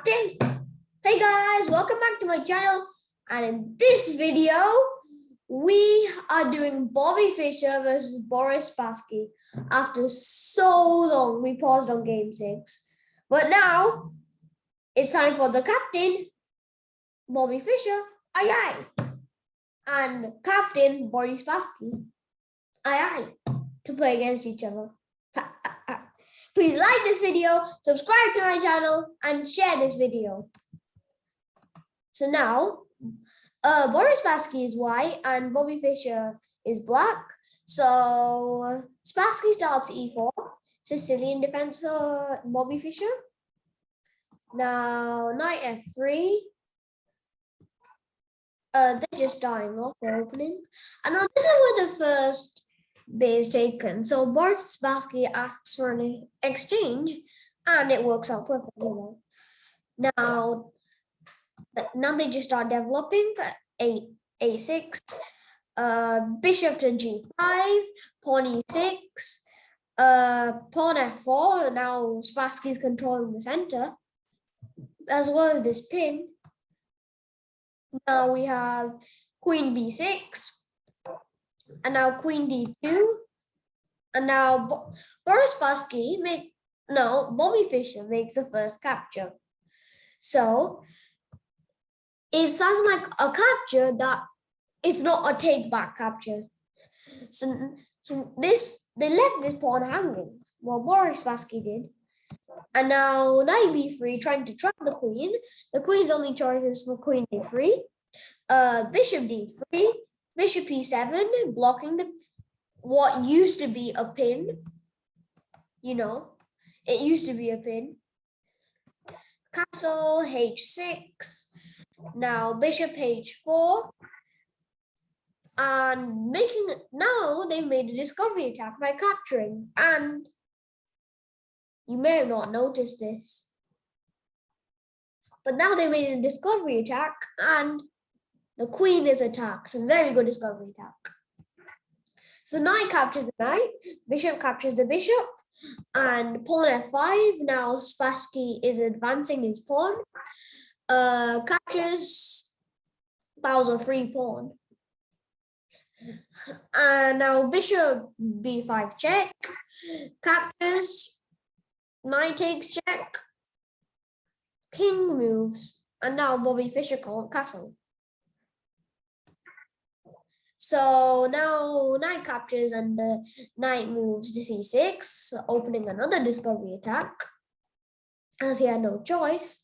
Captain. Hey guys, welcome back to my channel. And in this video, we are doing Bobby Fischer versus Boris Spassky. After so long, we paused on game 6. But now, it's time for the captain, Bobby Fischer, aye aye. And captain, Boris Spassky, aye aye, to play against each other. Please like this video, subscribe to my channel, and share this video. So now, Boris Spassky is white and Bobby Fischer is black. So Spassky starts e4, Sicilian defense for Bobby Fischer. Now knight f3. They're just starting off, they're opening. And now this is where the first bit is taken. So Boris Spassky asks for an exchange and it works out perfectly well. Now they just start developing. A6, bishop to g5, pawn e6, pawn f4. Now Spassky is controlling the center as well as this pin. Now we have queen b6, and now queen d2, and now Bobby Fischer makes the first capture. So it sounds like a capture that is not a take back capture. So they left this pawn hanging. Well, Boris Spassky did. And now knight b3, trying to trap the queen. The queen's only choice is for queen a3, bishop d3, bishop e7, blocking what used to be a pin. You know, it used to be a pin. Castle h6. Now bishop h4. And now they made a discovery attack by capturing. And you may have not noticed this, but now they made a discovery attack and the queen is attacked. A very good discovery attack. So knight captures the knight, bishop captures the bishop, and pawn f5. Now Spassky is advancing his pawn. Captures, fouls a free pawn. And now bishop b5 check, captures, knight takes check, king moves, and now Bobby Fischer can't castle. So now knight captures and the knight moves to c6, opening another discovery attack, as he had no choice.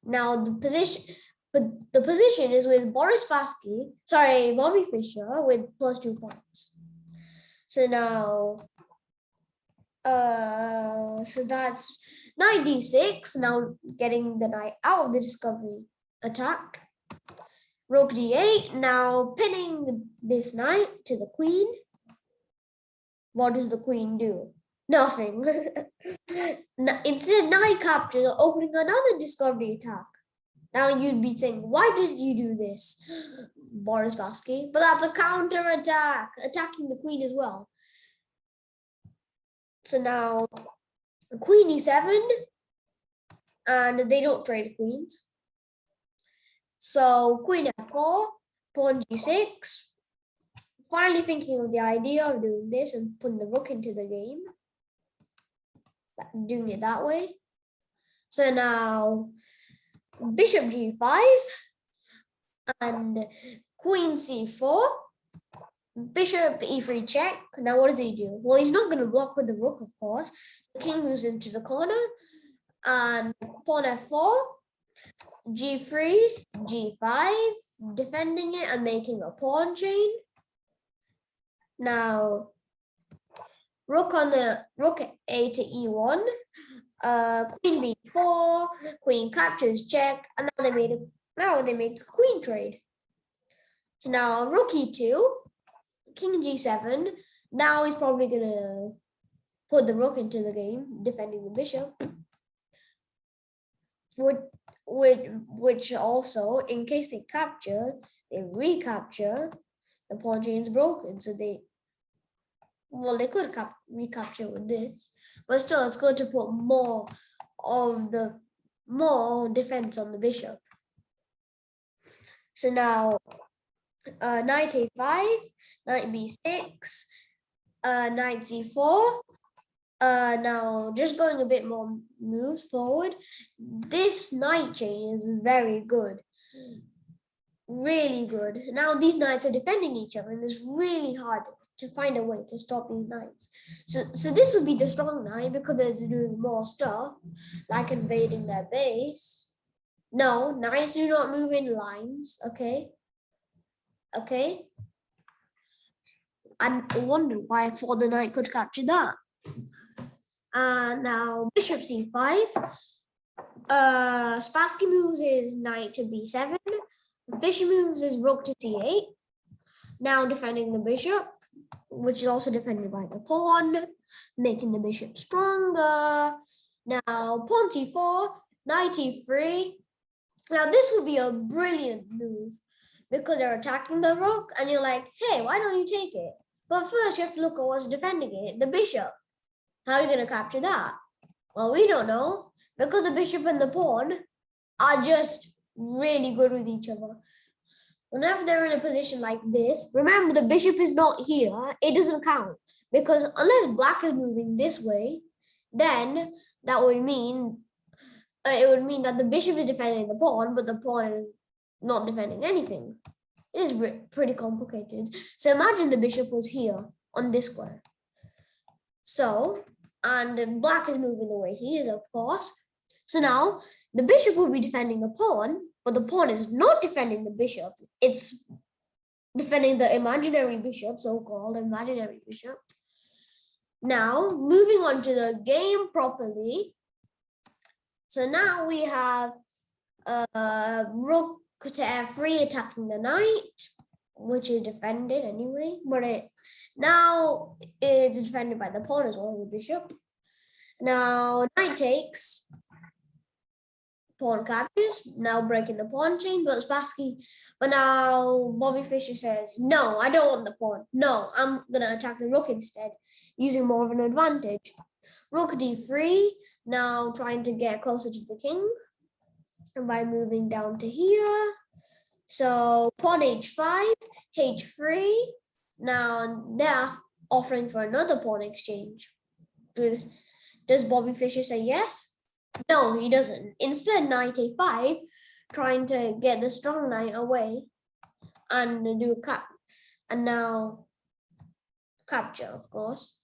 Now the position is with Bobby Fischer with +2 points. So now, so that's knight d6, now getting the knight out of the discovery attack. Rook d8, now pinning this knight to the queen. What does the queen do? Nothing. Instead, knight captures, opening another discovery attack. Now you'd be saying, why did you do this, Boris Spassky? But that's a counter attack, attacking the queen as well. So now queen e7, and they don't trade queens. So queen f4, pawn g6. Finally thinking of the idea of doing this and putting the rook into the game. Doing it that way. So now bishop g5 and queen c4, bishop e3 check. Now what does he do? Well, he's not going to block with the rook, of course. The king moves into the corner and pawn f4, g3, g5, defending it and making a pawn chain. Now rook a to e1, queen b4, queen captures check, and now they make a queen trade. So now rook e2, king g7. Now he's probably gonna put the rook into the game, defending the bishop. Which also, in case they capture, they recapture, the pawn chain is broken. So they could recapture with this, but still it's good to put more of the more defense on the bishop. So now knight a5, knight b6, knight c4. Now just going a bit more moves forward. This knight chain is very good. Really good. Now these knights are defending each other, and it's really hard to find a way to stop these knights. So this would be the strong knight because it's doing more stuff, like invading their base. No, knights do not move in lines, okay? Okay. I wonder why I thought the knight could capture that. Now bishop c5. Spassky moves his knight to b7. Fischer moves his rook to c8. Now defending the bishop, which is also defended by the pawn, making the bishop stronger. Now pawn c4, knight e3. Now this would be a brilliant move because they're attacking the rook and you're like, hey, why don't you take it? But first you have to look at what's defending it, the bishop. How are you going to capture that? Well, we don't know because the bishop and the pawn are just really good with each other. Whenever they're in a position like this, remember the bishop is not here, it doesn't count because unless black is moving this way, then that would mean it would mean that the bishop is defending the pawn, but the pawn is not defending anything. It is pretty complicated. So imagine the bishop was here on this square. So, and black is moving the way he is, of course. So now the bishop will be defending the pawn, but the pawn is not defending the bishop. It's defending the imaginary bishop, so-called imaginary bishop. Now, moving on to the game properly. So now we have rook to f3 attacking the knight, which is defended anyway, but now it's defended by the pawn as well as the bishop. Now knight takes, pawn captures, now breaking the pawn chain, but now Bobby Fischer says, no, I don't want the pawn. No, I'm gonna attack the rook instead, using more of an advantage. Rook d3, now trying to get closer to the king by moving down to here. So pawn h5, h3. Now they're offering for another pawn exchange. Does Bobby Fischer say yes? No, he doesn't. Instead, knight a5, trying to get the strong knight away and do a cap. And now capture, of course.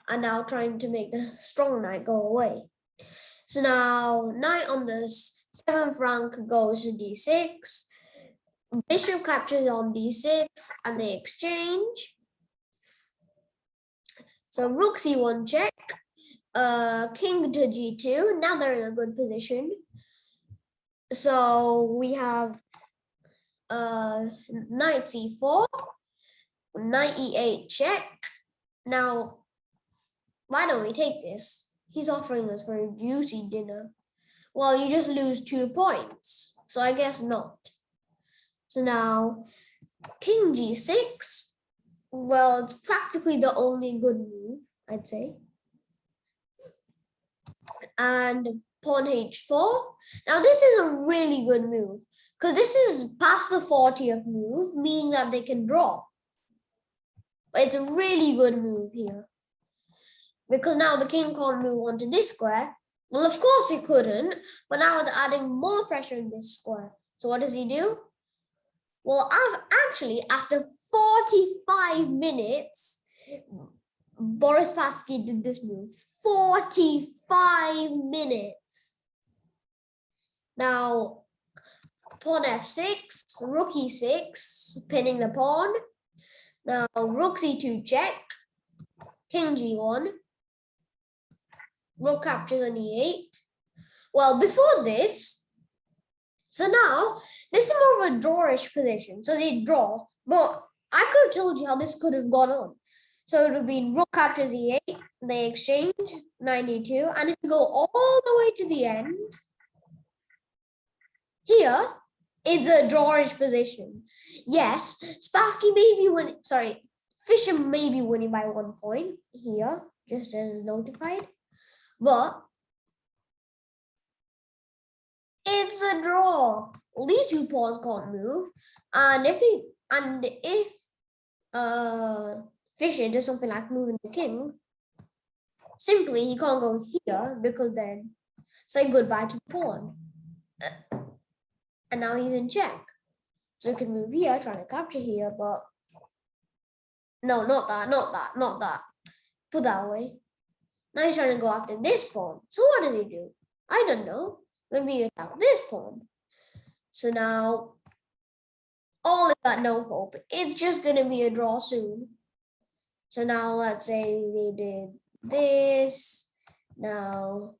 And now trying to make the strong knight go away. So now knight on the 7th rank goes to d6. Bishop captures on d6 and they exchange. So rook c1 check, king to g2. Now they're in a good position. So we have knight c4, knight e8 check. Now, why don't we take this? He's offering us for a juicy dinner. Well, you just lose 2 points, so I guess not. So now, king g6. Well, it's practically the only good move, I'd say. And pawn h4. Now, this is a really good move because this is past the 40th move, meaning that they can draw. But it's a really good move here because now the king can't move onto this square. Well, of course he couldn't, but now it's adding more pressure in this square. So what does he do? Well, after 45 minutes, Boris Spassky did this move. 45 minutes. Now, pawn f6, rook e6, pinning the pawn. Now, rook c2 check, king g1, rook captures on e8. Well, before this, so now, this is more of a drawish position. So they draw, but I could have told you how this could have gone on. So it would have been rook captures e8, they exchange, knight e2, and if you go all the way to the end, here, it's a drawish position. Yes, Spassky may be winning, Fischer may be winning by 1 point here, just as notified, but it's a draw. These two pawns can't move. And if Fischer does something like moving the king, simply he can't go here because then say goodbye to the pawn. And now he's in check. So he can move here, trying to capture here, but no, not that. Put that away. Now he's trying to go after this pawn. So what does he do? I don't know. Maybe you attack this pawn. So now all is got no hope. It's just gonna be a draw soon. So now let's say they did this. Now,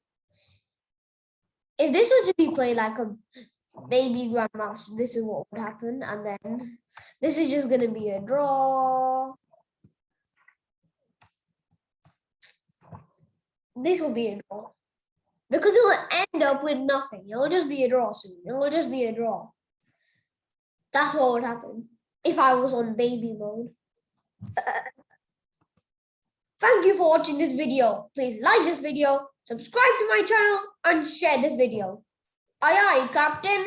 if this was to be played like a baby grandmaster, this is what would happen. And then this is just gonna be a draw. This will be a draw. Because it will end up with nothing. It will just be a draw soon. It will just be a draw. That's what would happen if I was on baby mode. Thank you for watching this video. Please like this video, subscribe to my channel, and share this video. Aye, aye, Captain.